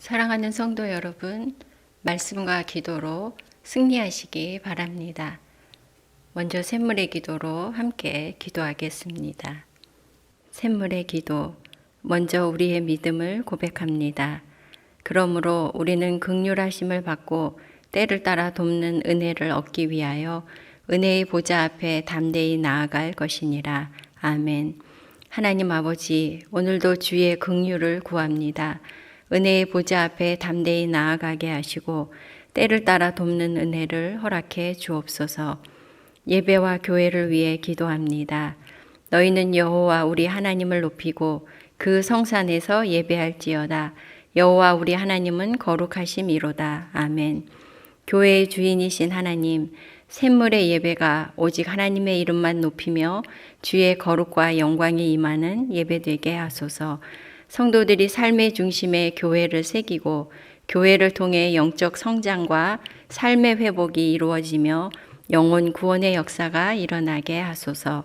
사랑하는 성도 여러분, 말씀과 기도로 승리하시기 바랍니다. 먼저 샘물의 기도로 함께 기도하겠습니다. 샘물의 기도, 먼저 우리의 믿음을 고백합니다. 그러므로 우리는 긍휼하심을 받고 때를 따라 돕는 은혜를 얻기 위하여 은혜의 보좌 앞에 담대히 나아갈 것이니라. 아멘. 하나님 아버지, 오늘도 주의 긍휼을 구합니다. 은혜의 보좌 앞에 담대히 나아가게 하시고 때를 따라 돕는 은혜를 허락해 주옵소서. 예배와 교회를 위해 기도합니다. 너희는 여호와 우리 하나님을 높이고 그 성산에서 예배할지어다. 여호와 우리 하나님은 거룩하심이로다. 아멘. 교회의 주인이신 하나님, 샘물의 예배가 오직 하나님의 이름만 높이며 주의 거룩과 영광이 임하는 예배되게 하소서. 성도들이 삶의 중심에 교회를 새기고 교회를 통해 영적 성장과 삶의 회복이 이루어지며 영혼 구원의 역사가 일어나게 하소서.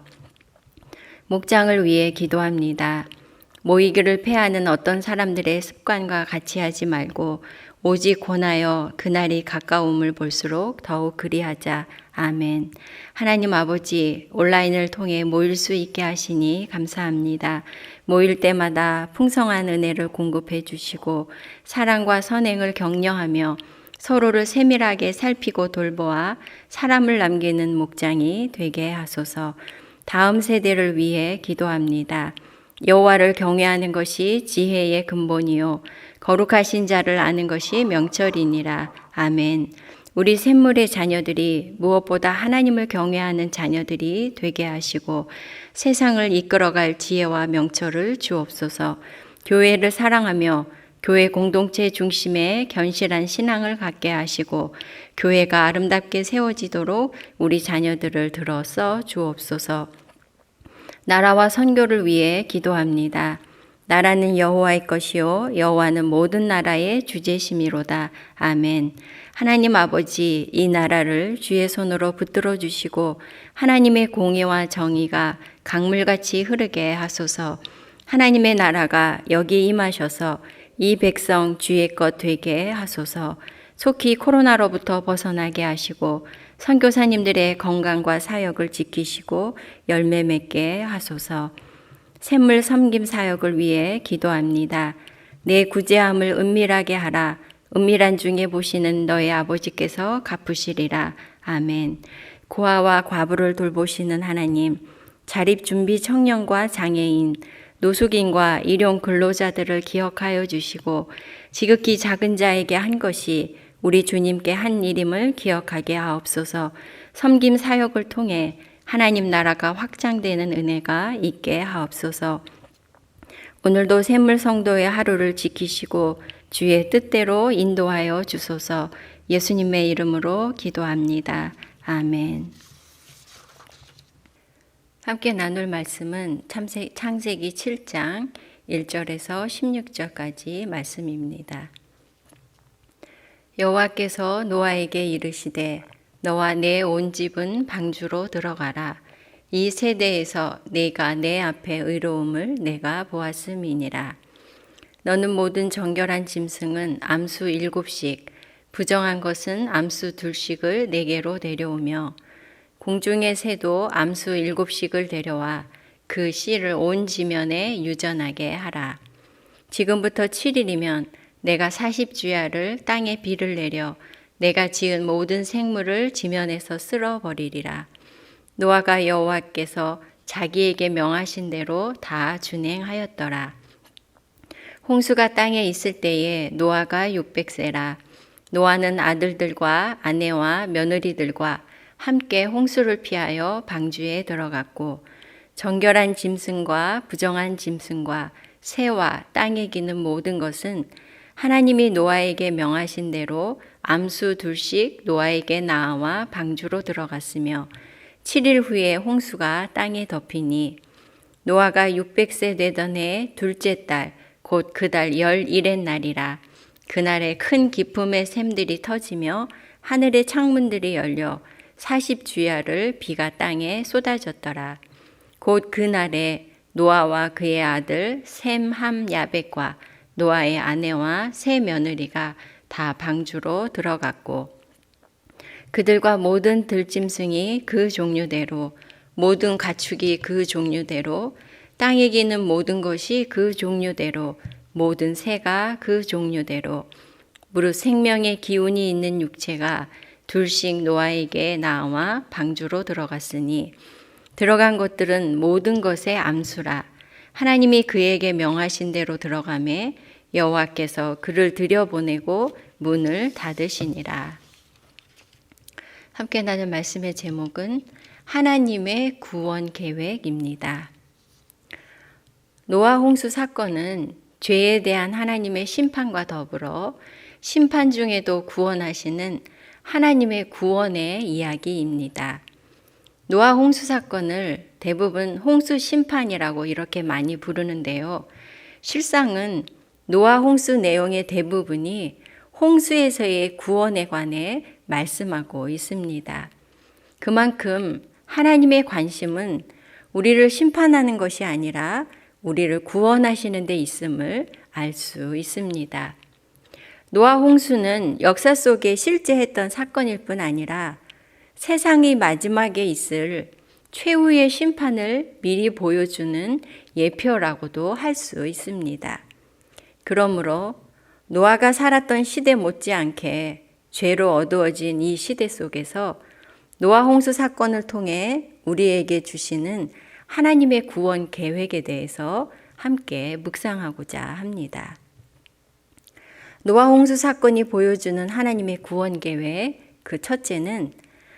목장을 위해 기도합니다. 모이기를 패하는 어떤 사람들의 습관과 같이 하지 말고 오직 권하여 그날이 가까움을 볼수록 더욱 그리하자. 아멘. 하나님 아버지, 온라인을 통해 모일 수 있게 하시니 감사합니다. 모일 때마다 풍성한 은혜를 공급해 주시고 사랑과 선행을 격려하며 서로를 세밀하게 살피고 돌보아 사람을 남기는 목장이 되게 하소서. 다음 세대를 위해 기도합니다. 여호와를 경외하는 것이 지혜의 근본이요 거룩하신 자를 아는 것이 명철이니라. 아멘. 우리 샘물의 자녀들이 무엇보다 하나님을 경외하는 자녀들이 되게 하시고 세상을 이끌어갈 지혜와 명철을 주옵소서. 교회를 사랑하며 교회 공동체 중심에 견실한 신앙을 갖게 하시고 교회가 아름답게 세워지도록 우리 자녀들을 들어 써 주옵소서. 나라와 선교를 위해 기도합니다. 나라는 여호와의 것이요 여호와는 모든 나라의 주제심이로다. 아멘. 하나님 아버지, 이 나라를 주의 손으로 붙들어 주시고 하나님의 공의와 정의가 강물같이 흐르게 하소서. 하나님의 나라가 여기 임하셔서 이 백성 주의 것 되게 하소서. 속히 코로나로부터 벗어나게 하시고 선교사님들의 건강과 사역을 지키시고 열매 맺게 하소서. 샘물 섬김 사역을 위해 기도합니다. 내 구제함을 은밀하게 하라. 은밀한 중에 보시는 너의 아버지께서 갚으시리라. 아멘. 고아와 과부를 돌보시는 하나님, 자립준비 청년과 장애인, 노숙인과 일용 근로자들을 기억하여 주시고 지극히 작은 자에게 한 것이 우리 주님께 한 일임을 기억하게 하옵소서. 섬김 사역을 통해 하나님 나라가 확장되는 은혜가 있게 하옵소서. 오늘도 샘물 성도의 하루를 지키시고 주의 뜻대로 인도하여 주소서. 예수님의 이름으로 기도합니다. 아멘. 함께 나눌 말씀은 창세기 7장 1절에서 16절까지 말씀입니다. 여호와께서 노아에게 이르시되 너와 내 온 집은 방주로 들어가라. 이 세대에서 내가 내 앞에 의로움을 내가 보았음이니라. 너는 모든 정결한 짐승은 암수 7씩, 부정한 것은 암수 2씩을 내게로 데려오며 공중의 새도 암수 7씩을 데려와 그 씨를 온 지면에 유전하게 하라. 지금부터 7일이면 내가 40주야를 땅에 비를 내려 내가 지은 모든 생물을 지면에서 쓸어버리리라. 노아가 여호와께서 자기에게 명하신 대로 다 준행하였더라. 홍수가 땅에 있을 때에 노아가 600세라. 노아는 아들들과 아내와 며느리들과 함께 홍수를 피하여 방주에 들어갔고 정결한 짐승과 부정한 짐승과 새와 땅에 기는 모든 것은 하나님이 노아에게 명하신 대로 암수 2씩 노아에게 나아와 방주로 들어갔으며 7일 후에 홍수가 땅에 덮이니 노아가 600세 되던 해 둘째 달 곧 그 달 11의 날이라. 그날에 큰 기품의 샘들이 터지며 하늘의 창문들이 열려 40주야를 비가 땅에 쏟아졌더라. 곧 그날에 노아와 그의 아들 셈, 함, 야벳과 노아의 아내와 세 며느리가 다 방주로 들어갔고 그들과 모든 들짐승이 그 종류대로 모든 가축이 그 종류대로 땅에 기는 모든 것이 그 종류대로 모든 새가 그 종류대로 무릇 생명의 기운이 있는 육체가 둘씩 노아에게 나와 방주로 들어갔으니 들어간 것들은 모든 것의 암수라. 하나님이 그에게 명하신 대로 들어가매 여호와께서 그를 들여보내고 문을 닫으시니라. 함께 나눈 말씀의 제목은 하나님의 구원 계획입니다. 노아 홍수 사건은 죄에 대한 하나님의 심판과 더불어 심판 중에도 구원하시는 하나님의 구원의 이야기입니다. 노아 홍수 사건을 대부분 홍수 심판이라고 이렇게 많이 부르는데요. 실상은 노아 홍수 내용의 대부분이 홍수에서의 구원에 관해 말씀하고 있습니다. 그만큼 하나님의 관심은 우리를 심판하는 것이 아니라 우리를 구원하시는 데 있음을 알 수 있습니다. 노아 홍수는 역사 속에 실제 했던 사건일 뿐 아니라 세상이 마지막에 있을 최후의 심판을 미리 보여주는 예표라고도 할 수 있습니다. 그러므로 노아가 살았던 시대 못지않게 죄로 어두워진 이 시대 속에서 노아 홍수 사건을 통해 우리에게 주시는 하나님의 구원 계획에 대해서 함께 묵상하고자 합니다. 노아 홍수 사건이 보여주는 하나님의 구원 계획, 그 첫째는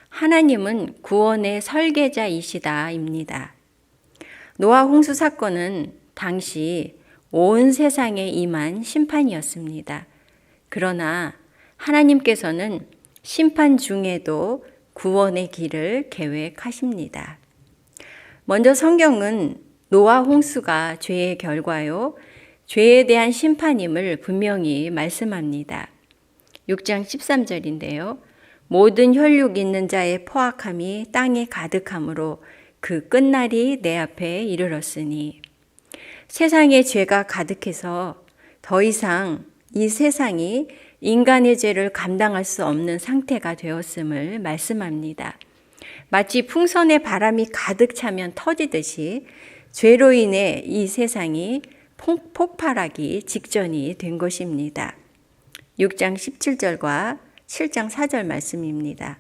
하나님은 구원의 설계자이시다입니다. 노아 홍수 사건은 당시 온 세상에 임한 심판이었습니다. 그러나 하나님께서는 심판 중에도 구원의 길을 계획하십니다. 먼저 성경은 노아 홍수가 죄의 결과요, 죄에 대한 심판임을 분명히 말씀합니다. 6장 13절인데요. 모든 혈육 있는 자의 포악함이 땅에 가득함으로 그 끝날이 내 앞에 이르렀으니 세상에 죄가 가득해서 더 이상 이 세상이 인간의 죄를 감당할 수 없는 상태가 되었음을 말씀합니다. 마치 풍선에 바람이 가득 차면 터지듯이 죄로 인해 이 세상이 폭발하기 직전이 된 것입니다. 6장 17절과 7장 4절 말씀입니다.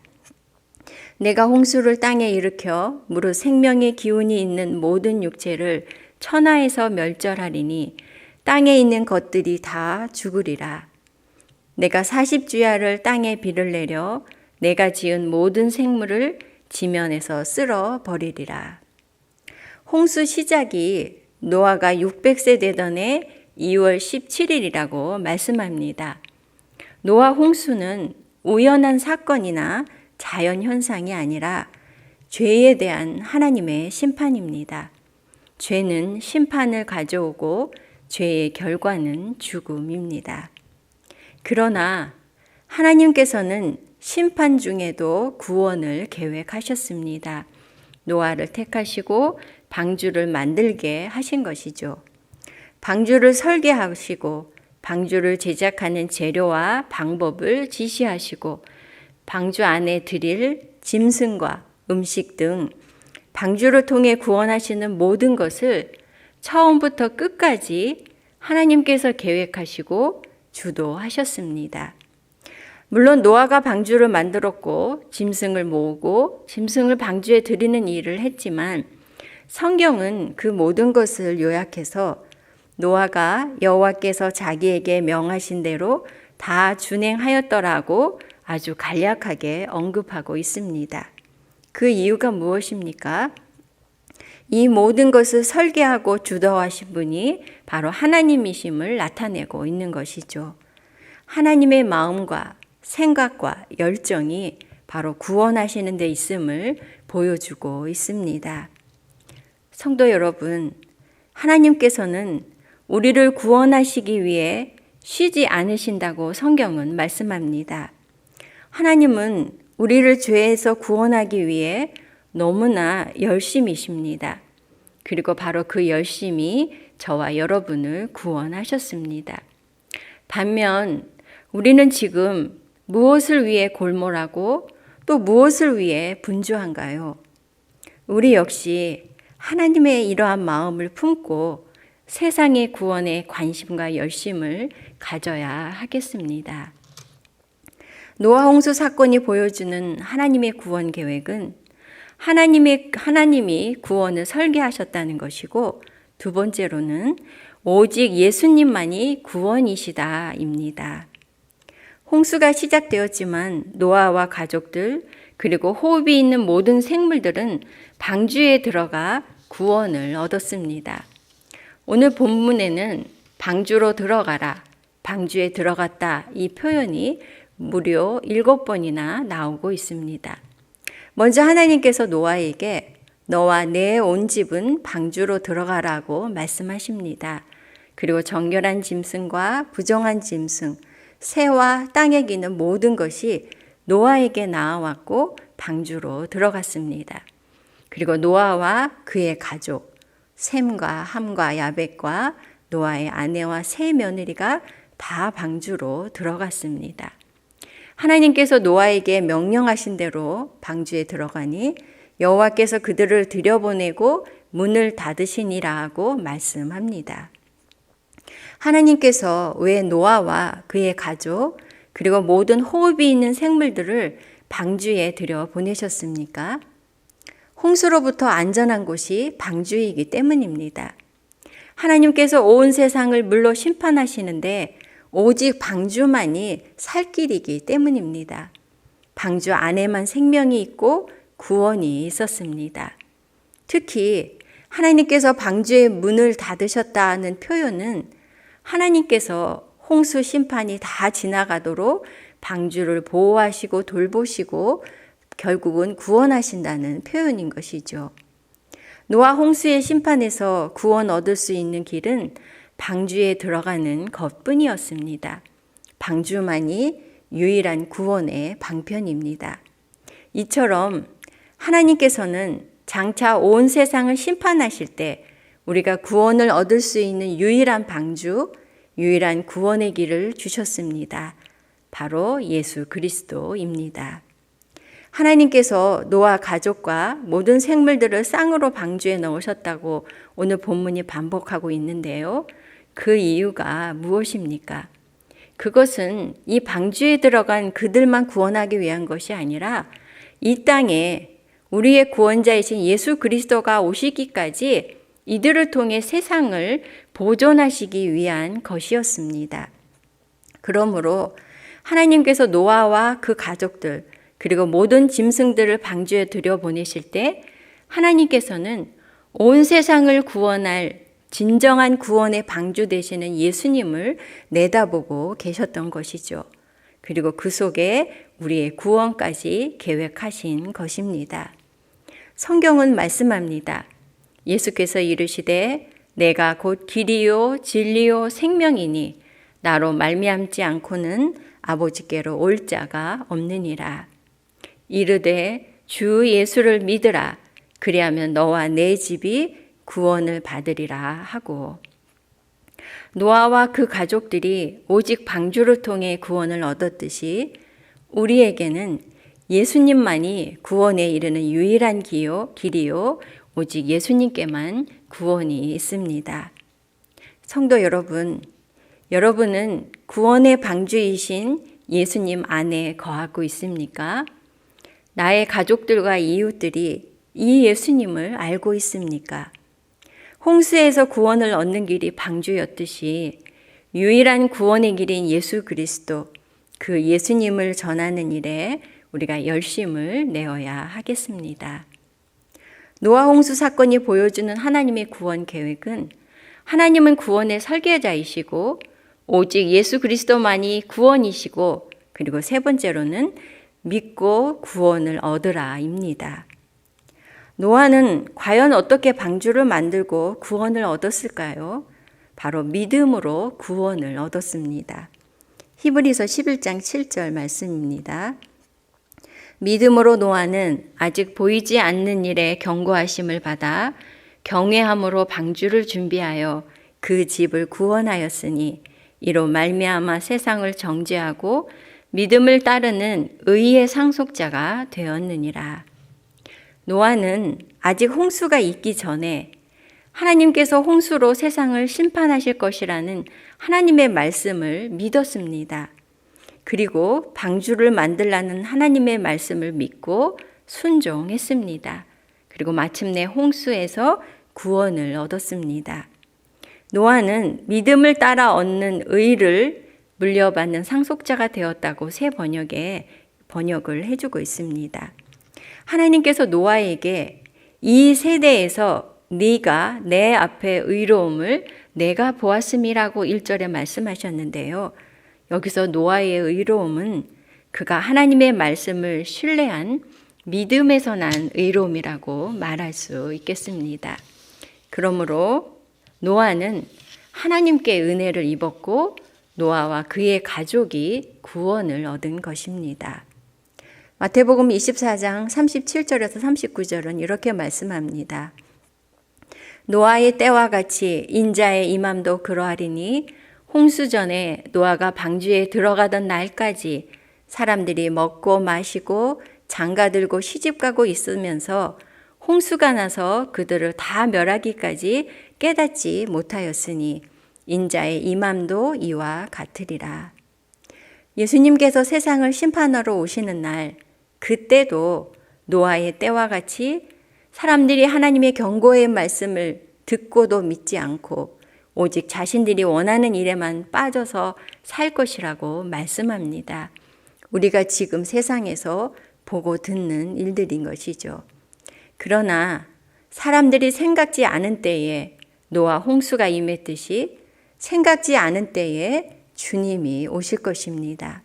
내가 홍수를 땅에 일으켜 무릇 생명의 기운이 있는 모든 육체를 천하에서 멸절하리니 땅에 있는 것들이 다 죽으리라. 내가 40주야를 땅에 비를 내려 내가 지은 모든 생물을 지면에서 쓸어 버리리라. 홍수 시작이 노아가 600세 되던 해 2월 17일이라고 말씀합니다. 노아 홍수는 우연한 사건이나 자연현상이 아니라 죄에 대한 하나님의 심판입니다. 죄는 심판을 가져오고 죄의 결과는 죽음입니다. 그러나 하나님께서는 심판 중에도 구원을 계획하셨습니다. 노아를 택하시고 방주를 만들게 하신 것이죠. 방주를 설계하시고 방주를 제작하는 재료와 방법을 지시하시고 방주 안에 드릴 짐승과 음식 등 방주를 통해 구원하시는 모든 것을 처음부터 끝까지 하나님께서 계획하시고 주도하셨습니다. 물론 노아가 방주를 만들었고 짐승을 모으고 짐승을 방주에 들이는 일을 했지만 성경은 그 모든 것을 요약해서 노아가 여호와께서 자기에게 명하신 대로 다 준행하였더라고 아주 간략하게 언급하고 있습니다. 그 이유가 무엇입니까? 이 모든 것을 설계하고 주도하신 분이 바로 하나님이심을 나타내고 있는 것이죠. 하나님의 마음과 생각과 열정이 바로 구원하시는 데 있음을 보여주고 있습니다. 성도 여러분, 하나님께서는 우리를 구원하시기 위해 쉬지 않으신다고 성경은 말씀합니다. 하나님은 우리를 죄에서 구원하기 위해 너무나 열심이십니다. 그리고 바로 그 열심이 저와 여러분을 구원하셨습니다. 반면 우리는 지금 무엇을 위해 골몰하고 또 무엇을 위해 분주한가요? 우리 역시 하나님의 이러한 마음을 품고 세상의 구원에 관심과 열심을 가져야 하겠습니다. 노아 홍수 사건이 보여주는 하나님의 구원 계획은 하나님이 구원을 설계하셨다는 것이고, 두 번째로는 오직 예수님만이 구원이시다입니다. 홍수가 시작되었지만 노아와 가족들 그리고 호흡이 있는 모든 생물들은 방주에 들어가 구원을 얻었습니다. 오늘 본문에는 방주로 들어가라, 방주에 들어갔다 이 표현이 무려 7번이나 나오고 있습니다. 먼저 하나님께서 노아에게 너와 내 온 집은 방주로 들어가라고 말씀하십니다. 그리고 정결한 짐승과 부정한 짐승, 새와 땅에 기는 모든 것이 노아에게 나아왔고 방주로 들어갔습니다. 그리고 노아와 그의 가족, 셈과 함과 야벳과 노아의 아내와 세 며느리가 다 방주로 들어갔습니다. 하나님께서 노아에게 명령하신 대로 방주에 들어가니 여호와께서 그들을 들여보내고 문을 닫으시니라고 말씀합니다. 하나님께서 왜 노아와 그의 가족 그리고 모든 호흡이 있는 생물들을 방주에 들여보내셨습니까? 홍수로부터 안전한 곳이 방주이기 때문입니다. 하나님께서 온 세상을 물로 심판하시는데 오직 방주만이 살 길이기 때문입니다. 방주 안에만 생명이 있고 구원이 있었습니다. 특히 하나님께서 방주의 문을 닫으셨다는 표현은 하나님께서 홍수 심판이 다 지나가도록 방주를 보호하시고 돌보시고 결국은 구원하신다는 표현인 것이죠. 노아 홍수의 심판에서 구원 얻을 수 있는 길은 방주에 들어가는 것뿐이었습니다. 방주만이 유일한 구원의 방편입니다. 이처럼 하나님께서는 장차 온 세상을 심판하실 때 우리가 구원을 얻을 수 있는 유일한 방주, 유일한 구원의 길을 주셨습니다. 바로 예수 그리스도입니다. 하나님께서 노아 가족과 모든 생물들을 쌍으로 방주에 넣으셨다고 오늘 본문이 반복하고 있는데요. 그 이유가 무엇입니까? 그것은 이 방주에 들어간 그들만 구원하기 위한 것이 아니라 이 땅에 우리의 구원자이신 예수 그리스도가 오시기까지 이들을 통해 세상을 보존하시기 위한 것이었습니다. 그러므로 하나님께서 노아와 그 가족들 그리고 모든 짐승들을 방주에 들여보내실 때 하나님께서는 온 세상을 구원할 진정한 구원의 방주 되시는 예수님을 내다보고 계셨던 것이죠. 그리고 그 속에 우리의 구원까지 계획하신 것입니다. 성경은 말씀합니다. 예수께서 이르시되 내가 곧 길이요 진리요 생명이니 나로 말미암지 않고는 아버지께로 올 자가 없느니라. 이르되 주 예수를 믿으라. 그리하면 너와 내 집이 구원을 받으리라 하고, 노아와 그 가족들이 오직 방주를 통해 구원을 얻었듯이 우리에게는 예수님만이 구원에 이르는 유일한 길이요 오직 예수님께만 구원이 있습니다. 성도 여러분, 여러분은 구원의 방주이신 예수님 안에 거하고 있습니까? 나의 가족들과 이웃들이 이 예수님을 알고 있습니까? 홍수에서 구원을 얻는 길이 방주였듯이 유일한 구원의 길인 예수 그리스도, 그 예수님을 전하는 일에 우리가 열심을 내어야 하겠습니다. 노아 홍수 사건이 보여주는 하나님의 구원 계획은 하나님은 구원의 설계자이시고 오직 예수 그리스도만이 구원이시고, 그리고 세 번째로는 믿고 구원을 얻으라입니다. 노아는 과연 어떻게 방주를 만들고 구원을 얻었을까요? 바로 믿음으로 구원을 얻었습니다. 히브리서 11장 7절 말씀입니다. 믿음으로 노아는 아직 보이지 않는 일에 경고하심을 받아 경외함으로 방주를 준비하여 그 집을 구원하였으니 이로 말미암아 세상을 정죄하고 믿음을 따르는 의의 상속자가 되었느니라. 노아는 아직 홍수가 있기 전에 하나님께서 홍수로 세상을 심판하실 것이라는 하나님의 말씀을 믿었습니다. 그리고 방주를 만들라는 하나님의 말씀을 믿고 순종했습니다. 그리고 마침내 홍수에서 구원을 얻었습니다. 노아는 믿음을 따라 얻는 의를 물려받는 상속자가 되었다고 새 번역을 해주고 있습니다. 하나님께서 노아에게 이 세대에서 네가 내 앞에 의로움을 내가 보았음이라고 1절에 말씀하셨는데요. 여기서 노아의 의로움은 그가 하나님의 말씀을 신뢰한 믿음에서 난 의로움이라고 말할 수 있겠습니다. 그러므로 노아는 하나님께 은혜를 입었고 노아와 그의 가족이 구원을 얻은 것입니다. 마태복음 24장 37절에서 39절은 이렇게 말씀합니다. 노아의 때와 같이 인자의 임함도 그러하리니 홍수 전에 노아가 방주에 들어가던 날까지 사람들이 먹고 마시고 장가들고 시집가고 있으면서 홍수가 나서 그들을 다 멸하기까지 깨닫지 못하였으니 인자의 임함도 이와 같으리라. 예수님께서 세상을 심판하러 오시는 날, 그때도 노아의 때와 같이 사람들이 하나님의 경고의 말씀을 듣고도 믿지 않고 오직 자신들이 원하는 일에만 빠져서 살 것이라고 말씀합니다. 우리가 지금 세상에서 보고 듣는 일들인 것이죠. 그러나 사람들이 생각지 않은 때에 노아 홍수가 임했듯이 생각지 않은 때에 주님이 오실 것입니다.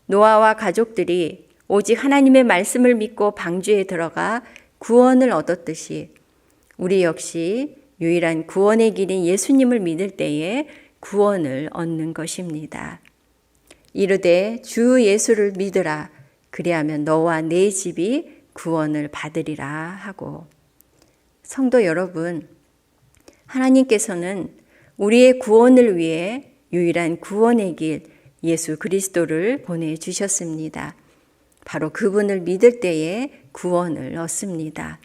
노아와 가족들이 오직 하나님의 말씀을 믿고 방주에 들어가 구원을 얻었듯이 우리 역시 유일한 구원의 길인 예수님을 믿을 때에 구원을 얻는 것입니다. 이르되 주 예수를 믿으라. 그리하면 너와 네 집이 구원을 받으리라 하고. 성도 여러분, 하나님께서는 우리의 구원을 위해 유일한 구원의 길 예수 그리스도를 보내주셨습니다. 바로 그분을 믿을 때에 구원을 얻습니다.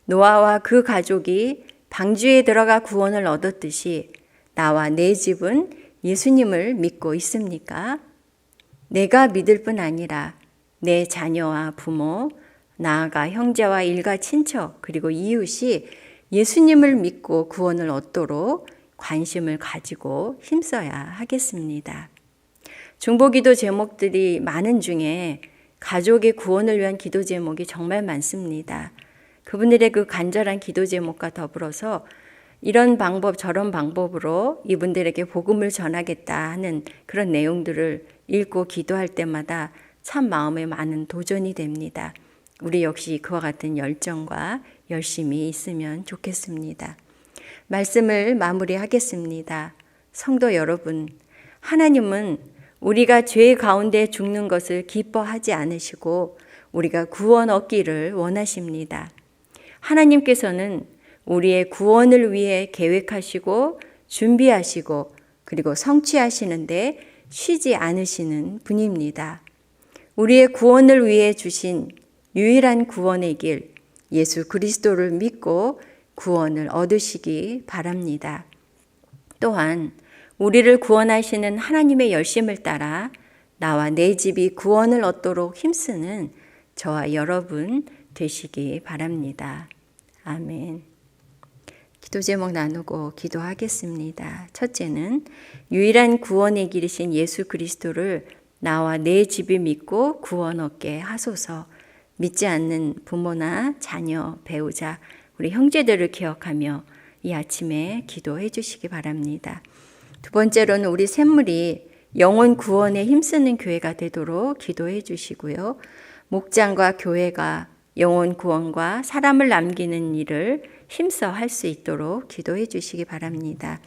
노아와 그 가족이 방주에 들어가 구원을 얻었듯이 나와 내 집은 예수님을 믿고 있습니까? 내가 믿을 뿐 아니라 내 자녀와 부모, 나아가 형제와 일가 친척 그리고 이웃이 예수님을 믿고 구원을 얻도록 관심을 가지고 힘써야 하겠습니다. 중보기도 제목들이 많은 중에 가족의 구원을 위한 기도 제목이 정말 많습니다. 그분들의 그 간절한 기도 제목과 더불어서 이런 방법 저런 방법으로 이분들에게 복음을 전하겠다 하는 그런 내용들을 읽고 기도할 때마다 참 마음에 많은 도전이 됩니다. 우리 역시 그와 같은 열정과 열심이 있으면 좋겠습니다. 말씀을 마무리하겠습니다. 성도 여러분, 하나님은 우리가 죄 가운데 죽는 것을 기뻐하지 않으시고 우리가 구원 얻기를 원하십니다. 하나님께서는 우리의 구원을 위해 계획하시고 준비하시고 그리고 성취하시는데 쉬지 않으시는 분입니다. 우리의 구원을 위해 주신 유일한 구원의 길 예수 그리스도를 믿고 구원을 얻으시기 바랍니다. 또한 우리를 구원하시는 하나님의 열심을 따라 나와 내 집이 구원을 얻도록 힘쓰는 저와 여러분 되시기 바랍니다. 아멘. 기도 제목 나누고 기도하겠습니다. 첫째는 유일한 구원의 길이신 예수 그리스도를 나와 내 집이 믿고 구원 얻게 하소서. 믿지 않는 부모나 자녀, 배우자, 우리 형제들을 기억하며 이 아침에 기도해 주시기 바랍니다. 두 번째로는 우리 샘물이 영혼 구원에 힘쓰는 교회가 되도록 기도해 주시고요. 목장과 교회가 영혼 구원과 사람을 남기는 일을 힘써 할 수 있도록 기도해 주시기 바랍니다.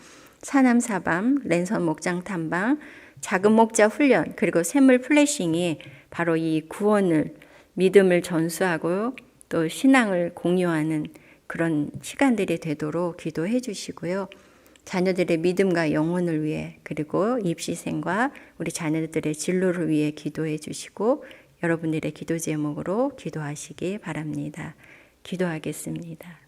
사남사밤, 랜선 목장 탐방, 작은 목자 훈련, 그리고 샘물 플래싱이 바로 이 구원을, 믿음을 전수하고 또 신앙을 공유하는 그런 시간들이 되도록 기도해 주시고요. 자녀들의 믿음과 영혼을 위해, 그리고 입시생과 우리 자녀들의 진로를 위해 기도해 주시고 여러분들의 기도 제목으로 기도하시기 바랍니다. 기도하겠습니다.